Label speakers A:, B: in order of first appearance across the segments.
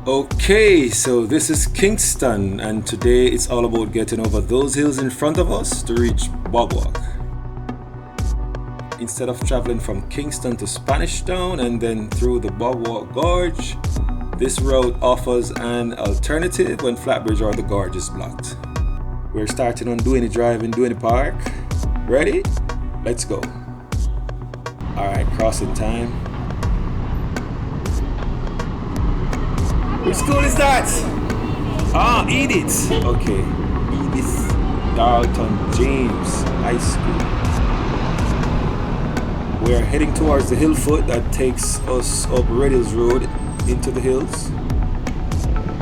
A: Okay, so this is Kingston, and today it's all about getting over those hills in front of us to reach Bog Walk. Instead of traveling from Kingston to Spanish Town and then through the Bog Walk Gorge, this route offers an alternative when Flatbridge or the Gorge is blocked. We're starting on Duany Drive in Duany Park. Ready? Let's go. Alright, crossing time. Which school is that? Ah, Edith. Okay, Edith Darlton James High School. We are heading towards the hill foot that takes us up Red Hills Road into the hills.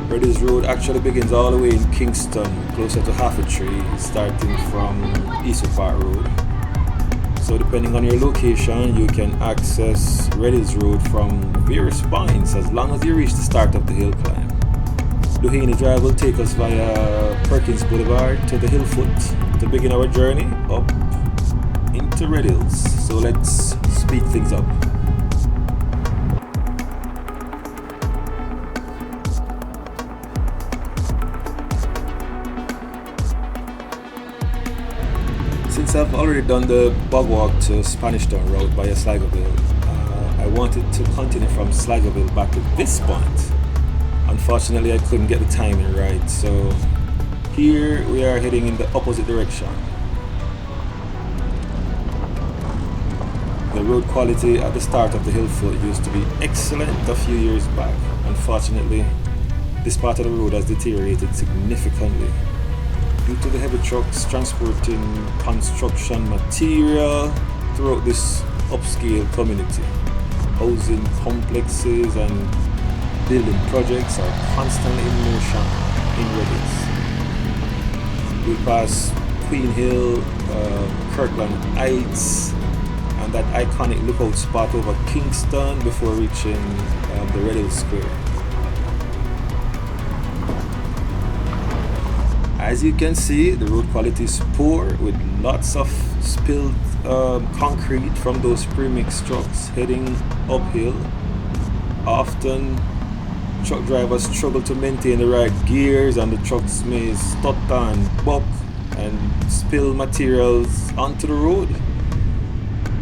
A: Red Hills Road actually begins all the way in Kingston, closer to Half-a-Tree, starting from Eastwood Park Road. So depending on your location, you can access Red Hills Road from various points as long as you reach the start of the hill climb. Duany Drive will take us via Perkins Boulevard to the hill foot to begin our journey up into Red Hills. So let's speed things up. Since I've already done the Bog Walk to Spanish Town route via Sligoville, I wanted to continue from Sligoville back to this point. Unfortunately, I couldn't get the timing right, so here we are heading in the opposite direction. The road quality at the start of the hill foot used to be excellent a few years back. Unfortunately, this part of the road has deteriorated significantly due to the heavy trucks transporting construction material throughout this upscale community. Housing complexes and building projects are constantly in motion in Red Hills. We pass Queen Hill, Kirkland Heights, and that iconic lookout spot over Kingston before reaching the Red Hills Square. As you can see, the road quality is poor with lots of spilled concrete from those pre-mixed trucks heading uphill. Often, truck drivers struggle to maintain the right gears and the trucks may stutter and buck and spill materials onto the road,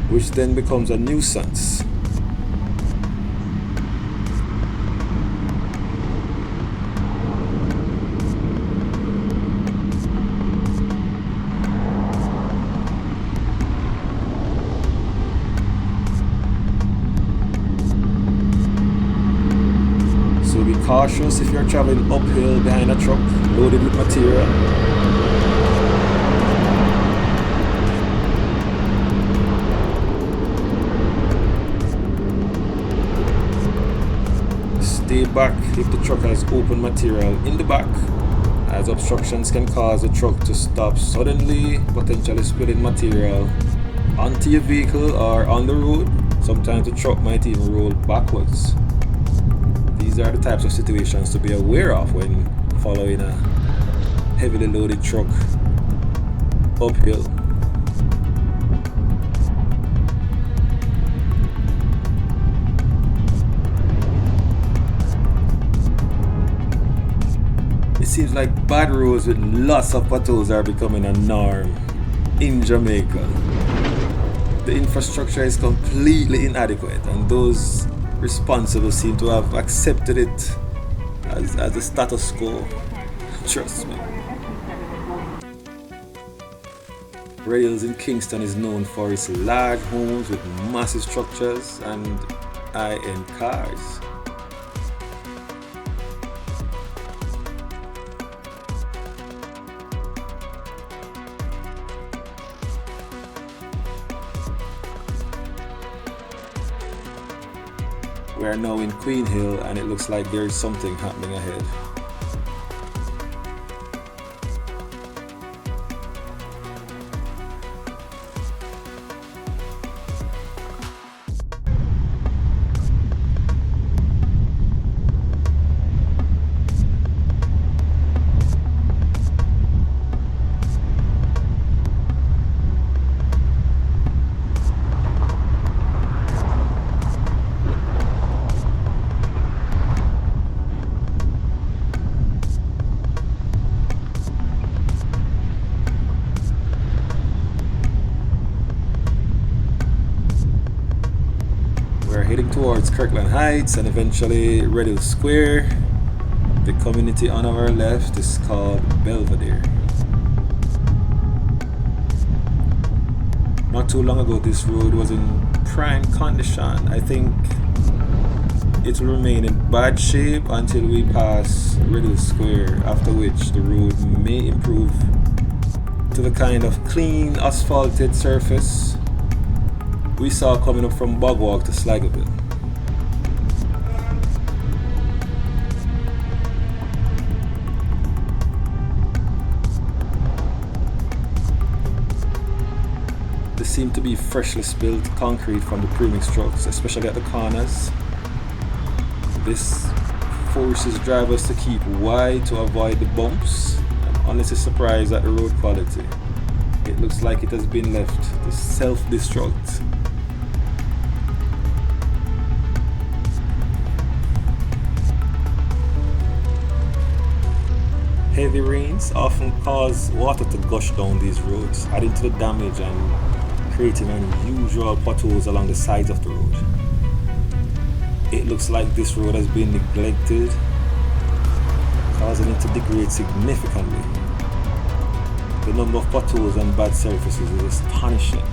A: which then becomes a nuisance. So be cautious if you're traveling uphill behind a truck loaded with material. Stay back if the truck has open material in the back, as obstructions can cause the truck to stop suddenly, potentially spilling material onto your vehicle or on the road. Sometimes the truck might even roll backwards. These are the types of situations to be aware of when following a heavily loaded truck uphill. It seems like bad roads with lots of potholes are becoming a norm in Jamaica. The infrastructure is completely inadequate, and those responsible seem to have accepted it as the status quo. Trust me. Red Hills in Kingston is known for its large homes with massive structures and high-end cars. We are now in Queen Hill and it looks like there is something happening ahead. towards Kirkland Heights and eventually Red Hill Square. The community on our left is called Belvedere. Not too long ago, this road was in prime condition. I think it will remain in bad shape until we pass Red Hill Square, after which the road may improve to the kind of clean asphalted surface we saw coming up from Bog Walk to Sligoville. There seemed to be freshly spilled concrete from the premix trucks, especially at the corners. This forces drivers to keep wide to avoid the bumps. I'm honestly surprised at the road quality. It looks like it has been left to self-destruct. Heavy rains often cause water to gush down these roads, adding to the damage and creating unusual potholes along the sides of the road. It looks like this road has been neglected, causing it to degrade significantly. The number of potholes and bad surfaces is astonishing.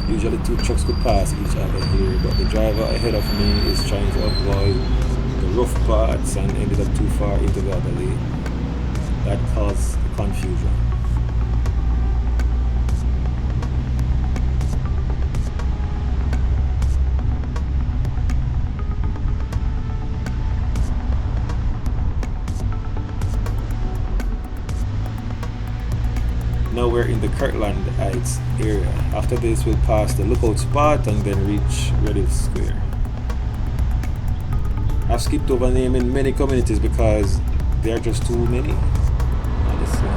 A: Usually two trucks could pass each other here, but the driver ahead of me is trying to avoid the rough parts and ended up too far into the other lane. That caused confusion. Now we're in the Kirkland Heights area. After this, we'll pass the lookout spot and then reach Red Hill Square. I've skipped over naming many communities because there are just too many, honestly.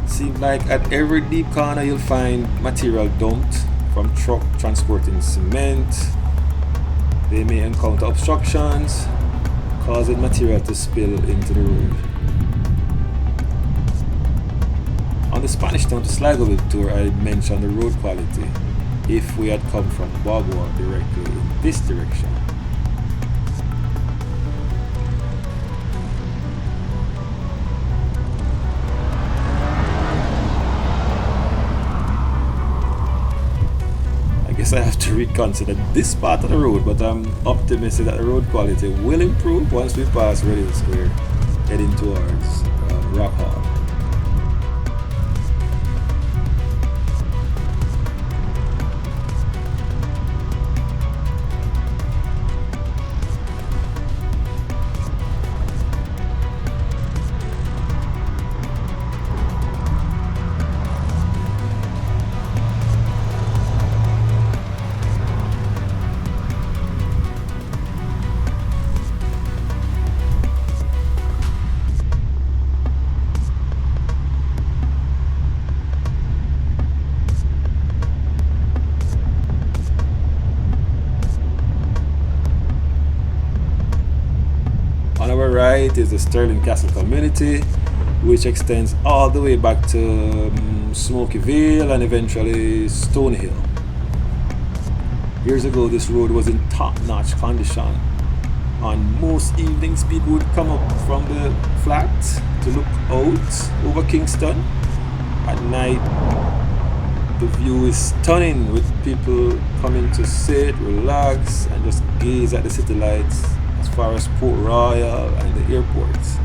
A: Seems like at every deep corner you'll find material dumped from truck transporting cement. They may encounter obstructions, causing material to spill into the road. On the Spanish Town to Sligoville tour, I mentioned the road quality if we had come from Bog Walk directly in this direction. I guess I have to reconsider this part of the road, but I'm optimistic that the road quality will improve once we pass Red Hill Square, heading towards Rock Hall. Right is the Sterling Castle community, which extends all the way back to Smokyville and eventually Stonehill. Years ago, this road was in top-notch condition. On most evenings, people would come up from the flat to look out over Kingston. At night, the view is stunning, with people coming to sit, relax, and just gaze at the city lights as far as Port Royal and the airports.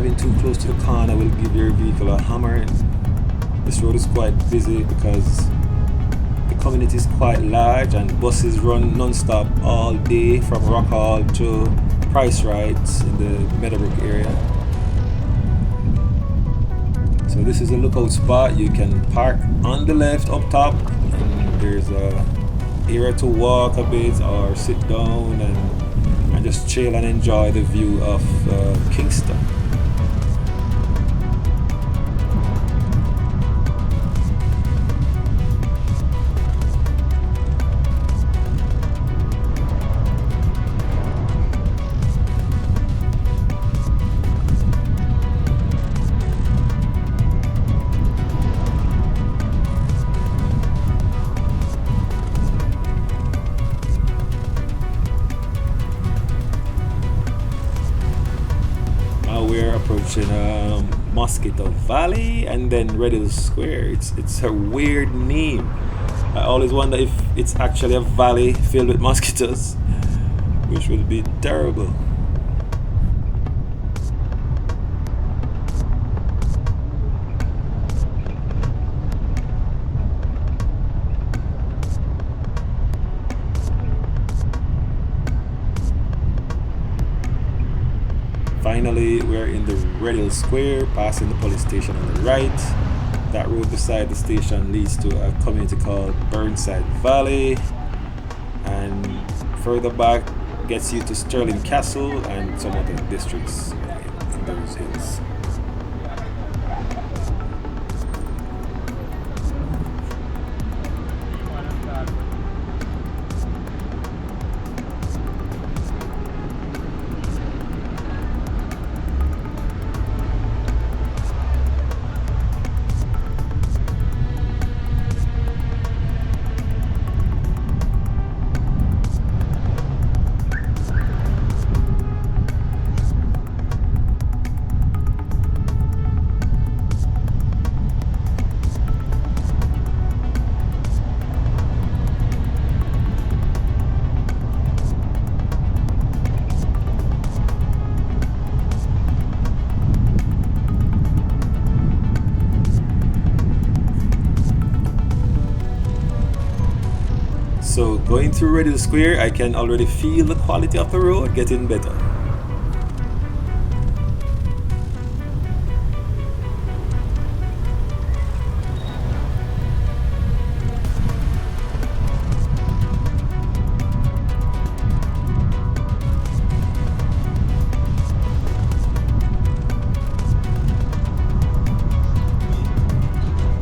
A: driving too close to the corner will give your vehicle a hammering. This road is quite busy because the community is quite large and buses run non-stop all day from Rock Hall to Price Rides in the Meadowbrook area. So this is a lookout spot. You can park on the left up top, and there's a area to walk a bit or sit down and just chill and enjoy the view of Kingston. We're approaching Mosquito Valley and then Red Hill Square. It's a weird name. I always wonder if it's actually a valley filled with mosquitoes, which would be terrible. Finally, we're in the Red Hill Square, passing the police station on the right. That road beside the station leads to a community called Burnside Valley, and further back gets you to Stirling Castle and some other districts in those hills. So going through Red Hill Square, I can already feel the quality of the road getting better.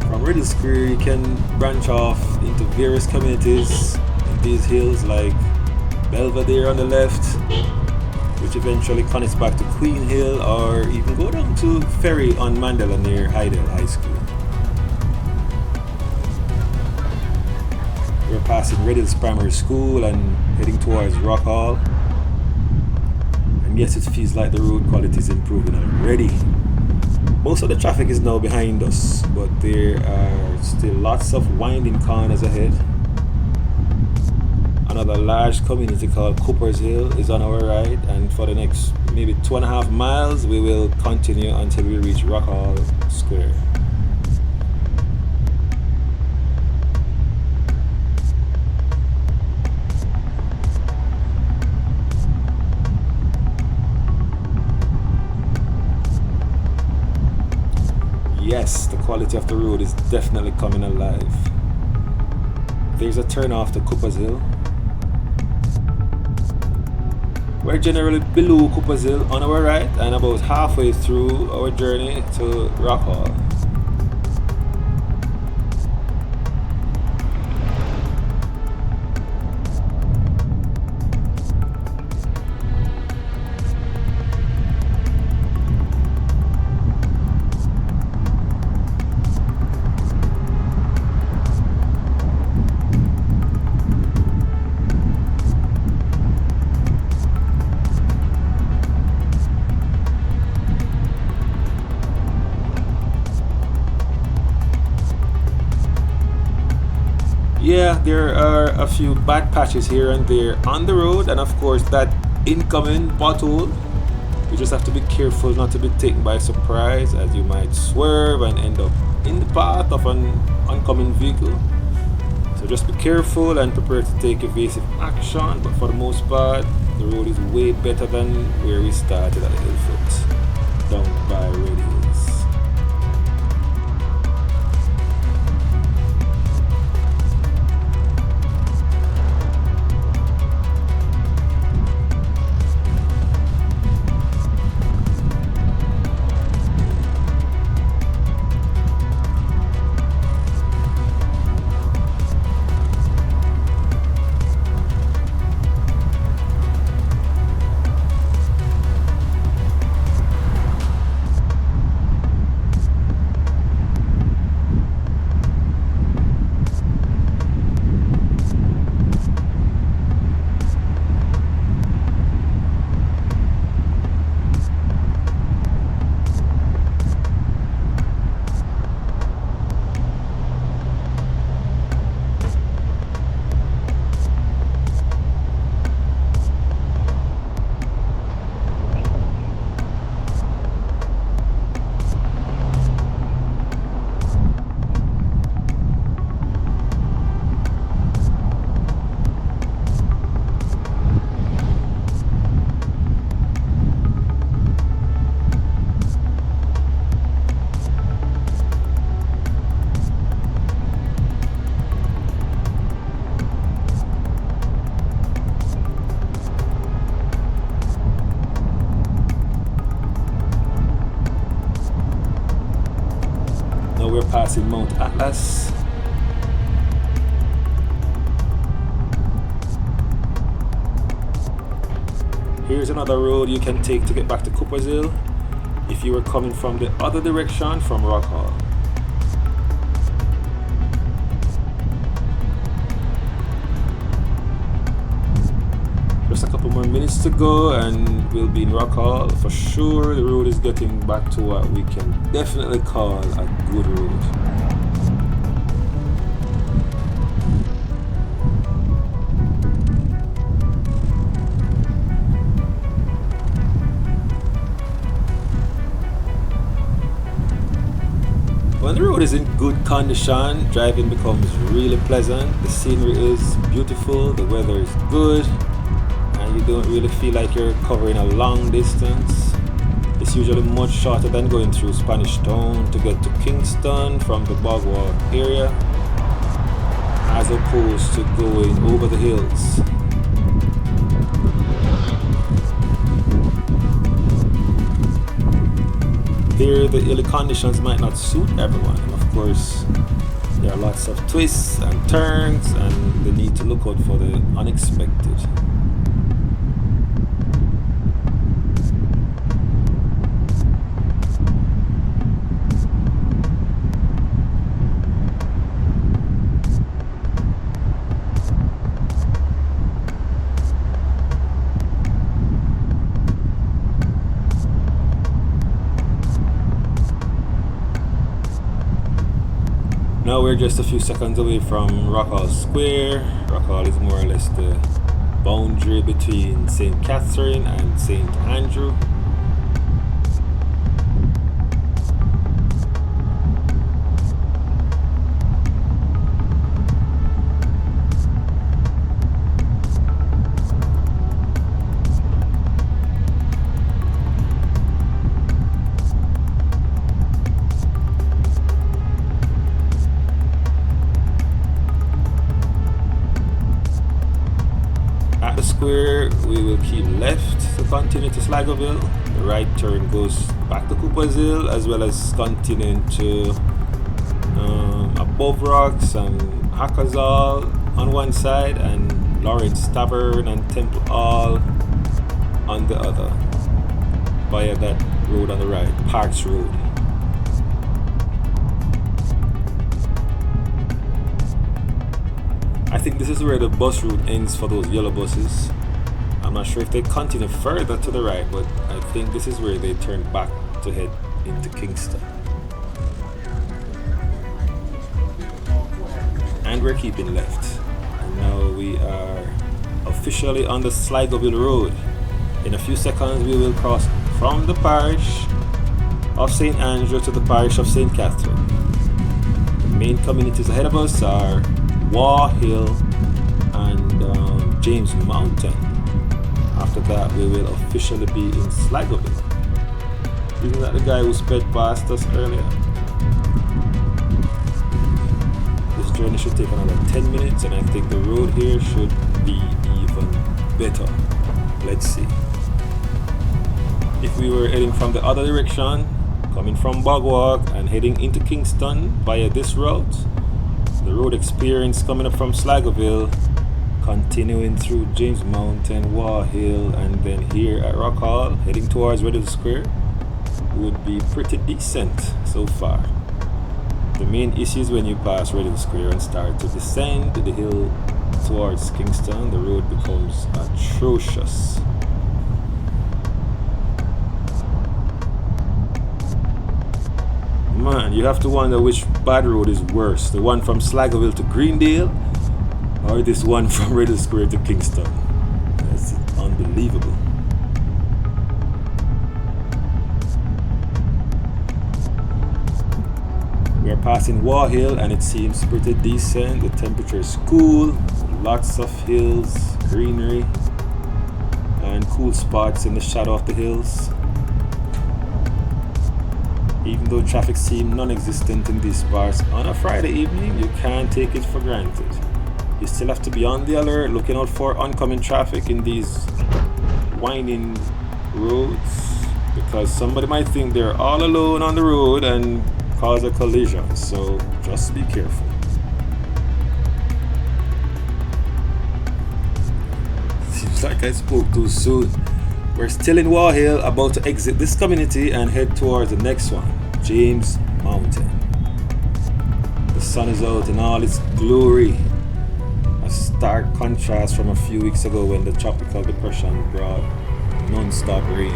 A: From Red Hill Square, you can branch off into various communities in these hills like Belvedere on the left, which eventually connects back to Queen Hill, or even go down to Ferry on Mandela near Hydel High School. We're passing Red Hills Primary School and heading towards Rock Hall. And yes, it feels like the road quality is improving already. Most of the traffic is now behind us, but there are still lots of winding corners ahead. Another large community called Cooper's Hill is on our right, and for the next maybe 2.5 miles we will continue until we reach Rock Hall Square. Yes, the quality of the road is definitely coming alive. There's a turn off to Cooper's Hill. We're generally below Cooper's Hill on our right and about halfway through our journey to Rock Hall. Yeah, there are a few bad patches here and there on the road, and of course that incoming pothole You just have to be careful not to be taken by surprise, as you might swerve and end up in the path of an oncoming vehicle. So just be careful and prepare to take evasive action, but for the most part, the road is way better than where we started at the hill foot, down by Red Hills. We're passing Mount Atlas. Here's another road you can take to get back to Cooper's Hill if you were coming from the other direction from Rock Hall. Just a couple more minutes to go and we'll be in Rock Hall. For sure, the road is getting back to what we can definitely call a good road. When the road is in good condition, driving becomes really pleasant. The scenery is beautiful, the weather is good, and you don't really feel like you're covering a long distance. It's usually much shorter than going through Spanish Town to get to Kingston from the Bog Walk area, as opposed to going over the hills. Here, the hilly conditions might not suit everyone, and of course, there are lots of twists and turns, and the need to look out for the unexpected. Now we're just a few seconds away from Rock Hall Square. Rock Hall is more or less the boundary between St. Catherine and St. Andrew. Square, we will keep left to continue to Sligoville. The right turn goes back to Cooper's Hill, as well as continuing to Above Rocks and Hackazall on one side, and Lawrence Tavern and Temple Hall on the other, via that road on the right, Parks Road. I think this is where the bus route ends for those yellow buses. I'm not sure if they continue further to the right, but I think this is where they turn back to head into Kingston. And we're keeping left. And now we are officially on the Sligoville Road. In a few seconds we will cross from the parish of St. Andrew to the parish of St. Catherine. The main communities ahead of us are War Hill and James Mountain. After that, we will officially be in Sligoville. Isn't that the guy who sped past us earlier? This journey should take another 10 minutes, and I think the road here should be even better. Let's see. If we were heading from the other direction, coming from Bog Walk and heading into Kingston via this route, the road experience coming up from Sligoville, continuing through James Mountain, War Hill, and then here at Rock Hall, heading towards Riddle Square, would be pretty decent so far. The main issue is when you pass Riddle Square and start to descend the hill towards Kingston, the road becomes atrocious. Man, you have to wonder which bad road is worse, the one from Sligoville to Greendale or this one from Riddle Square to Kingston. That's unbelievable. We are passing War Hill and it seems pretty decent. The temperature is cool, lots of hills, greenery, and cool spots in the shadow of the hills. Even though traffic seems non-existent in these parts on a Friday evening, you can't take it for granted. You still have to be on the alert, looking out for oncoming traffic in these winding roads, because somebody might think they're all alone on the road and cause a collision, so just be careful. Seems like I spoke too soon. We're still in War Hill, about to exit this community and head towards the next one, James Mountain. The sun is out in all its glory, a stark contrast from a few weeks ago when the tropical depression brought non-stop rain.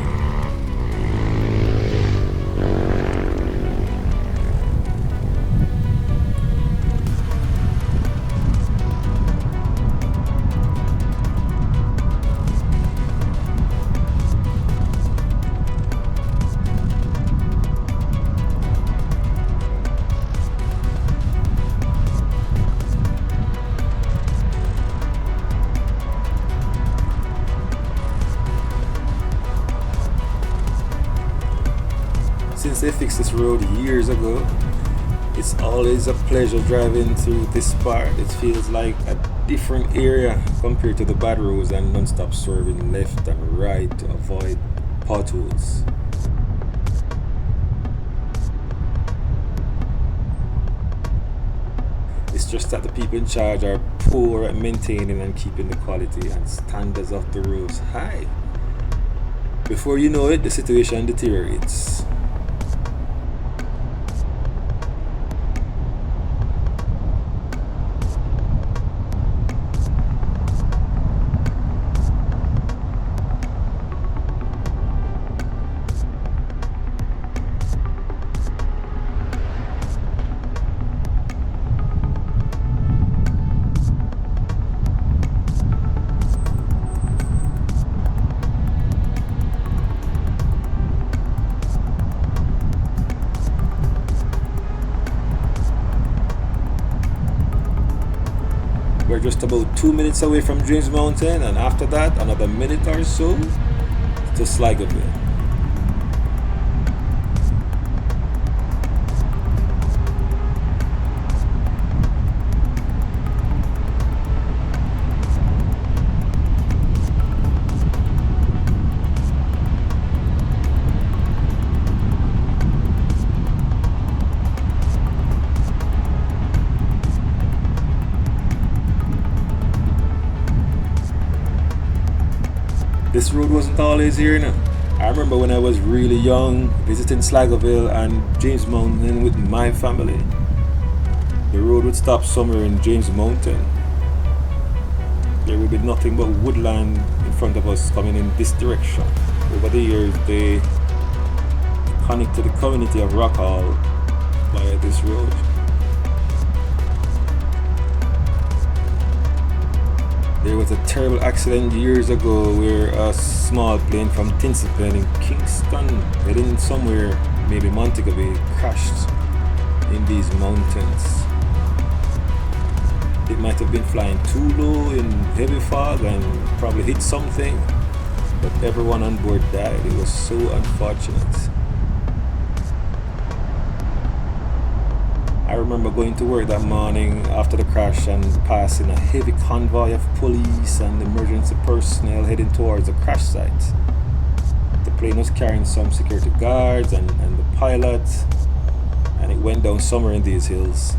A: Since they fixed this road years ago, it's always a pleasure driving through this part. It feels like a different area compared to the bad roads and non-stop swerving left and right to avoid potholes. It's just that the people in charge are poor at maintaining and keeping the quality and standards of the roads high. Before you know it, the situation deteriorates. We're just about 2 minutes away from James Mountain, and after that, another minute or so to Sligoville. This road wasn't always here now. I remember when I was really young, visiting Sligoville and James Mountain with my family. The road would stop somewhere in James Mountain. There would be nothing but woodland in front of us coming in this direction. Over the years, they connected the community of Rock Hall via this road. There was a terrible accident years ago where a small plane from Tinselpen in Kingston, heading somewhere, maybe Montego Bay, crashed in these mountains. It might have been flying too low in heavy fog and probably hit something, but everyone on board died. It was so unfortunate. I remember going to work that morning after the crash and passing a heavy convoy of police and emergency personnel heading towards the crash site. The plane was carrying some security guards and the pilot, and it went down somewhere in these hills.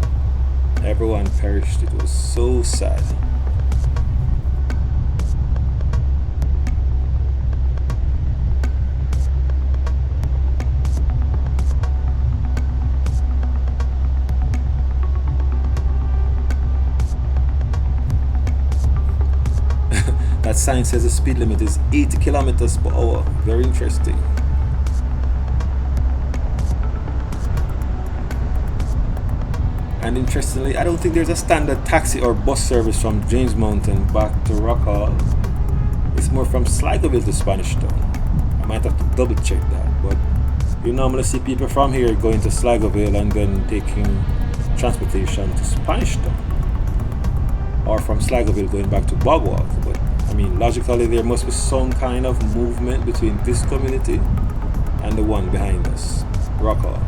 A: Everyone perished. It was so sad. That sign says the speed limit is 80 kilometers per hour. Very interesting. And interestingly, I don't think there's a standard taxi or bus service from James Mountain back to Rock Hall. It's more from Sligoville to Spanish Town. I might have to double check that, but you normally see people from here going to Sligoville and then taking transportation to Spanish Town, or from Sligoville going back to Bog Walk. But I mean, logically there must be some kind of movement between this community and the one behind us, Rock Hall.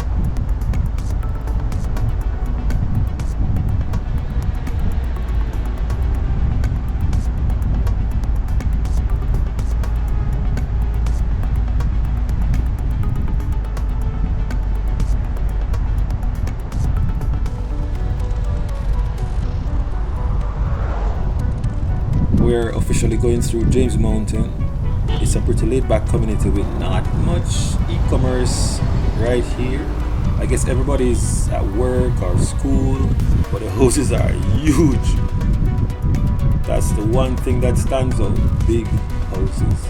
A: We're officially going through James Mountain. It's a pretty laid-back community with not much e-commerce right here. I guess everybody's at work or school, but the houses are huge. That's the one thing that stands out, big houses.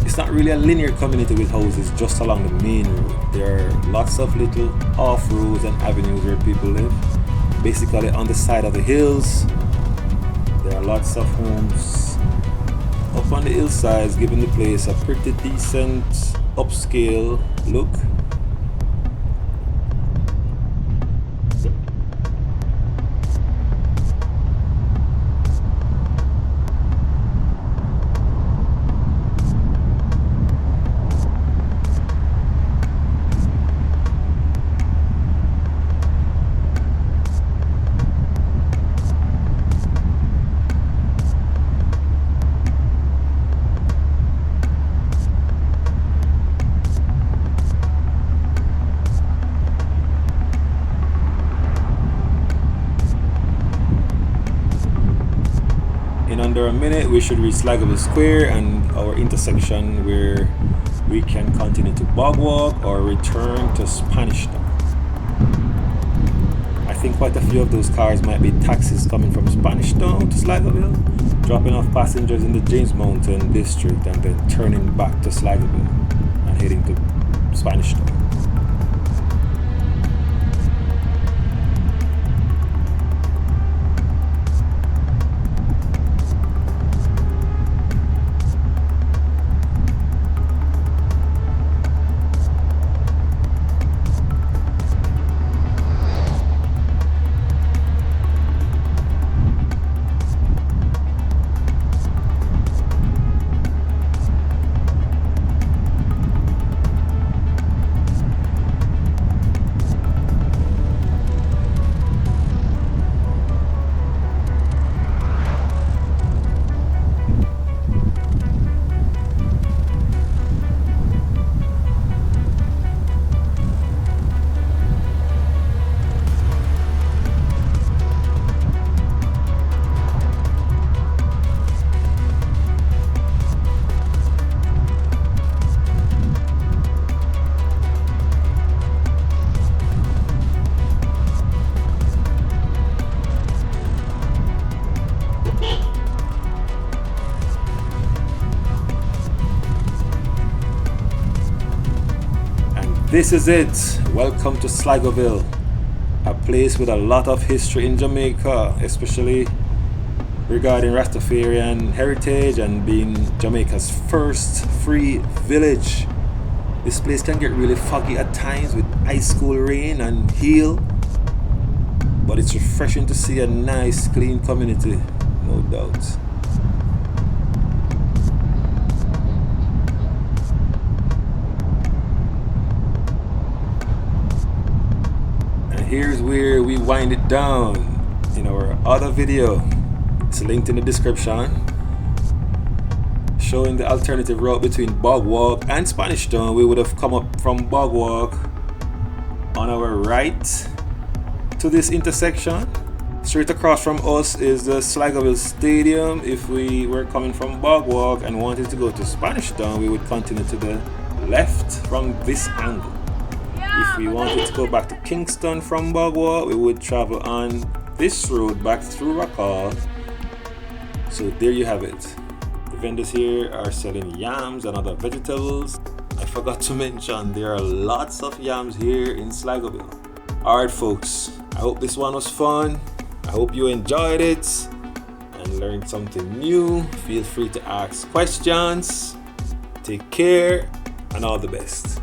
A: It's not really a linear community with houses just along the main road. There are lots of little off roads and avenues where people live. Basically on the side of the hills, there are lots of homes up on the hillsides, giving the place a pretty decent upscale look. In under a minute, we should reach Sligoville Square and our intersection where we can continue to Bog Walk or return to Spanish Town. I think quite a few of those cars might be taxis coming from Spanish Town to Sligoville, dropping off passengers in the James Mountain district and then turning back to Sligoville and heading to Spanish Town. This is it. Welcome to Sligoville, a place with a lot of history in Jamaica, especially regarding Rastafarian heritage and being Jamaica's first free village. This place can get really foggy at times with ice cool rain and hail, but it's refreshing to see a nice clean community, no doubt. And here's where we wind it down in our other video. It's linked in the description, showing the alternative route between Bog Walk and Spanish Town. We would have come up from Bog Walk on our right to this intersection. Straight across from us is the Sligoville Stadium. If we were coming from Bog Walk and wanted to go to Spanish Town, we would continue to the left from this angle. If we wanted to go back to Kingston from Bog Walk, we would travel on this road back through Rockall. So there you have it. The vendors here are selling yams and other vegetables. I forgot to mention there are lots of yams here in Sligoville. Alright folks, I hope this one was fun. I hope you enjoyed it and learned something new. Feel free to ask questions. Take care and all the best.